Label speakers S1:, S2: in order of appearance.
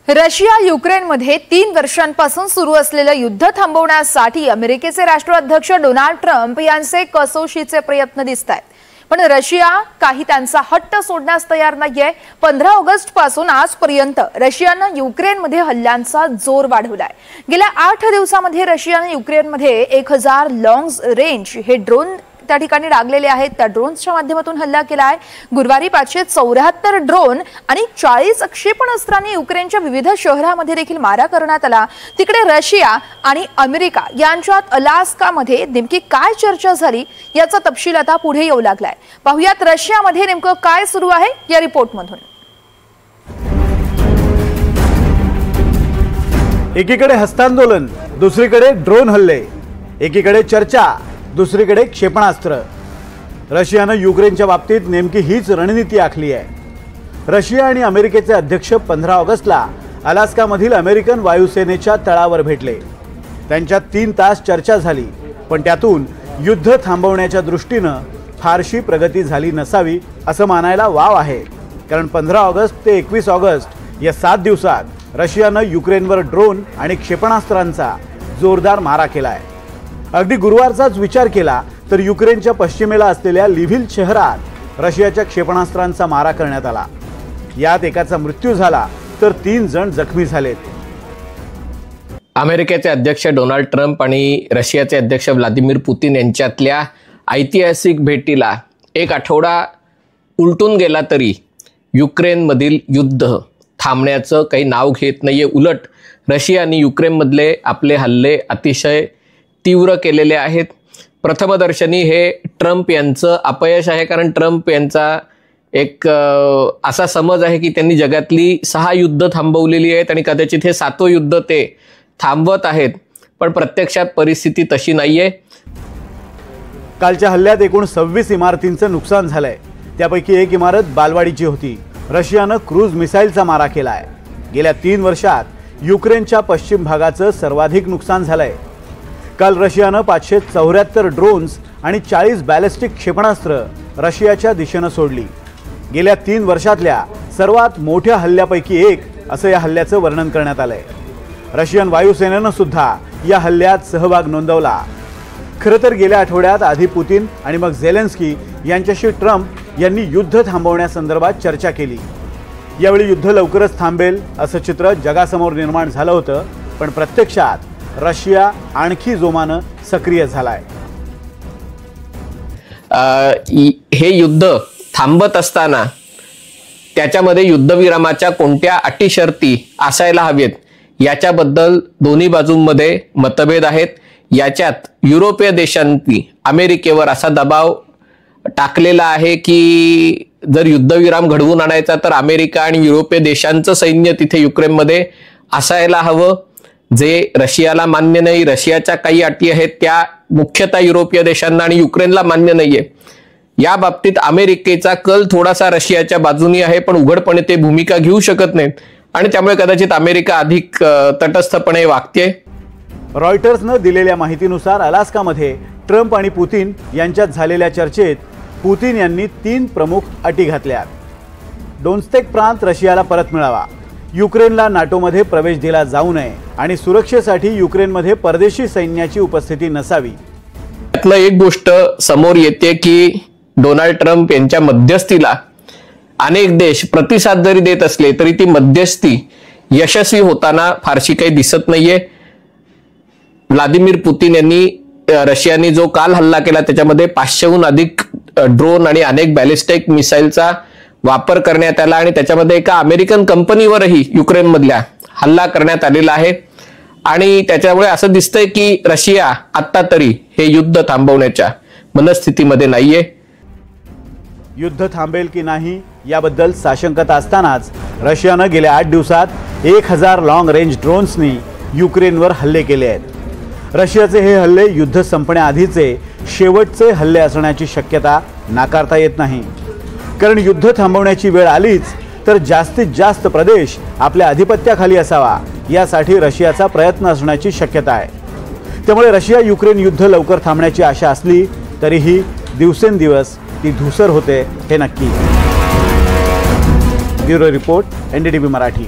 S1: Russia युक्रेनमध्ये 3 वर्षांपासून सुरू असलेले युद्ध थांबवण्यासाठी अमेरिकेचे राष्ट्राध्यक्ष डोनाल्ड ट्रम्प यांचे कसोशीचे प्रयत्न दिसतात। पण रशिया काही त्यांचा हट्ट सोडण्यास तयार नाहीये। 15 ऑगस्ट पासून आजपर्यंत रशियाने युक्रेनमध्ये हल्ल्यांचा जोर वाढवलाय। गेल्या 8 दिवसांमध्ये रशियाने युक्रेनमध्ये 1000 लॉंग रेंज हे ड्रोन त्या ठिकाणी लागलेले आहेत। त्या ड्रोन्सच्या माध्यमातून हल्ला केलाय। गुरुवारी 574 ड्रोन आणि 40 क्षेपणास्त्रांनी युक्रेनच्या विविध शहरांमध्ये देखील मारा करण्यात आला। तिकडे रशिया आणि अमेरिका यांच्यात अलास्कामध्ये नेमकी काय चर्चा झाली याचा तपशील आता पुढे येऊ लागलाय। पाहूयात रशियामध्ये नेमकं काय सुरू आहे या रिपोर्टमधून।
S2: एकीकडे हस्तांदोलन, दुसरीकडे ड्रोन हल्ले, एकीकडे चर्चा, दुसरीकडे क्षेपणास्त्र। रशियाने युक्रेनच्या बाबतीत नेमकी हीच रणनीती आखली आहे। रशिया आणि अमेरिकेचे अध्यक्ष 15 ऑगस्टला अलास्कामधील अमेरिकन वायुसेनेच्या तळावर भेटले। त्यांच्यात 3 तास चर्चा झाली, पण त्यातून युद्ध थांबवण्याच्या दृष्टीने फारशी प्रगती झाली नसावी असं मानायला वाव आहे। कारण 15 ऑगस्ट ते 21 ऑगस्ट या 7 दिवसात रशियाने युक्रेनवर ड्रोन आणि क्षेपणास्त्रांचा जोरदार मारा केलाय। अगदी गुरुवारचाच विचार केला तर युक्रेनच्या पश्चिमेला असलेल्या लिव्हिव शहरात रशियाच्या क्षेपणास्त्रांचा मारा करण्यात आला। यात एकाचा मृत्यू झाला तर 3 जण जखमी झालेत।
S3: अमेरिकेचे अध्यक्ष डोनाल्ड ट्रम्प आणि रशियाचे अध्यक्ष व्लादिमीर पुतिन यांच्यातल्या ऐतिहासिक भेटीला एक आठवडा उलटून गेला तरी युक्रेनमधील युद्ध थांबण्याचं काही नाव घेत नाहीये। उलट रशिया आणि युक्रेनमधले आपले हल्ले अतिशय तीव्र केलेले आहेत। प्रथमदर्शनी हे ट्रम्प यांचं अपयश आहे, कारण ट्रम्प यांचा एक असा समज आहे की त्यांनी जगातली 6 युद्ध थांबवलेली आहेत आणि कदाचित हे 7वं युद्ध ते थांबवत आहेत, पण प्रत्यक्षात परिस्थिती तशी नाहीये।
S2: कालच्या हल्ल्यात एकूण 26 इमारतींचं नुकसान झालंय। त्यापैकी एक इमारत बालवाडीची होती। रशियाने क्रूज मिसाईलचा मारा केलाय। गेल्या 3 वर्षात युक्रेनच्या पश्चिम भागाचं सर्वाधिक नुकसान झालंय। काल रशियाने 574 ड्रोन्स आणि 40 बॅलिस्टिक क्षेपणास्त्र रशियाच्या दिशेने सोडली। गेल्या 3 वर्षातल्या सर्वात मोठ्या हल्ल्यापैकी एक असं या हल्ल्याचं वर्णन करण्यात आलंय। रशियन वायुसेनेने सुद्धा या हल्ल्यात सहभाग नोंदवला। खरं तर गेल्या आठवड्यात आधी पुतिन आणि मग झेलेन्स्की यांच्याशी ट्रम्प यांनी युद्ध थांबवण्यासंदर्भात चर्चा केली। यावेळी युद्ध लवकरच थांबेल असं चित्र जगासमोर निर्माण झालं होतं, पण प्रत्यक्षात रशिया आणखी जोमानं सक्रिय झालाय।
S3: हे युद्ध थांबत असताना त्याच्यामध्ये युद्धविरामाच्या कोणत्या अटी शर्ती असायला हवेत याच्याबद्दल दोन्ही बाजूंमध्ये मतभेद आहेत। याच्यात युरोपीय देशांनी अमेरिकेवर असा दबाव टाकलेला आहे की जर युद्धविराम घडवून आणायचा तर अमेरिका आणि युरोपीय देशांचं सैन्य तिथे युक्रेनमध्ये असायला हवं, जे रशियाला मान्य नाही। रशियाच्या काही अटी आहेत त्या मुख्यतः युरोपीय देशांना आणि युक्रेनला मान्य नाहीये। या बाबतीत अमेरिकेचा कल थोडासा रशियाच्या बाजूनी आहे, पण उघडपणे ते भूमिका घेऊ शकत नाहीत आणि त्यामुळे कदाचित अमेरिका अधिक तटस्थपणे वागते।
S2: रॉयटर्सने दिलेल्या माहितीनुसार अलास्कामध्ये ट्रम्प आणि पुतिन यांच्यात झालेल्या चर्चेत पुतिन यांनी 3 प्रमुख अटी घातल्या। डोन्स्टेक प्रांत रशियाला परत मिळावा, युक्रेनला नाटोमध्ये प्रवेश दिला जाऊ नये आणि सुरक्षेसाठी युक्रेनमध्ये परदेशी सैन्याची उपस्थिती नसावी।
S3: यातलं एक गोष्ट समोर येते की डोनाल्ड ट्रम्प यांच्या मध्यस्थीला अनेक देश प्रतिसाद जरी देत असले तरी ती मध्यस्थी यशस्वी होताना फारशी काही दिसत नाहीये। व्लादिमीर पुतिन यांनी रशियाने जो काल हल्ला केला त्याच्यामध्ये 500हून अधिक ड्रोन आणि अनेक बॅलिस्टिक मिसाईलचा वापर करण्यात आला आणि त्याच्यामध्ये एका अमेरिकन कंपनीवरही युक्रेनमधल्या हल्ला करण्यात आलेला आहे। आणि त्याच्यामुळे असं दिसतंय की रशिया आता तरी हे युद्ध थांबवण्याच्या मनस्थितीमध्ये नाहीये।
S2: युद्ध थांबेल की नाही याबद्दल साशंकता असतानाच रशियाने गेल्या 8 दिवसात 1000 लॉंग रेंज ड्रोन्सनी युक्रेनवर हल्ले केले आहेत। रशियाचे हे हल्ले युद्ध संपण्याआधीचे शेवटचे हल्ले असण्याची शक्यता नाकारता येत नाही, कारण युद्ध थांबवण्याची वेळ आलीच तर जास्तीत जास्त प्रदेश आपल्या अधिपत्याखाली असावा यासाठी रशियाचा प्रयत्न असण्याची शक्यता आहे। त्यामुळे रशिया युक्रेन युद्ध लवकर थांबण्याची आशा असली तरीही दिवसेंदिवस ती धूसर होते हे नक्की। Bureau report, NDTV Marathi.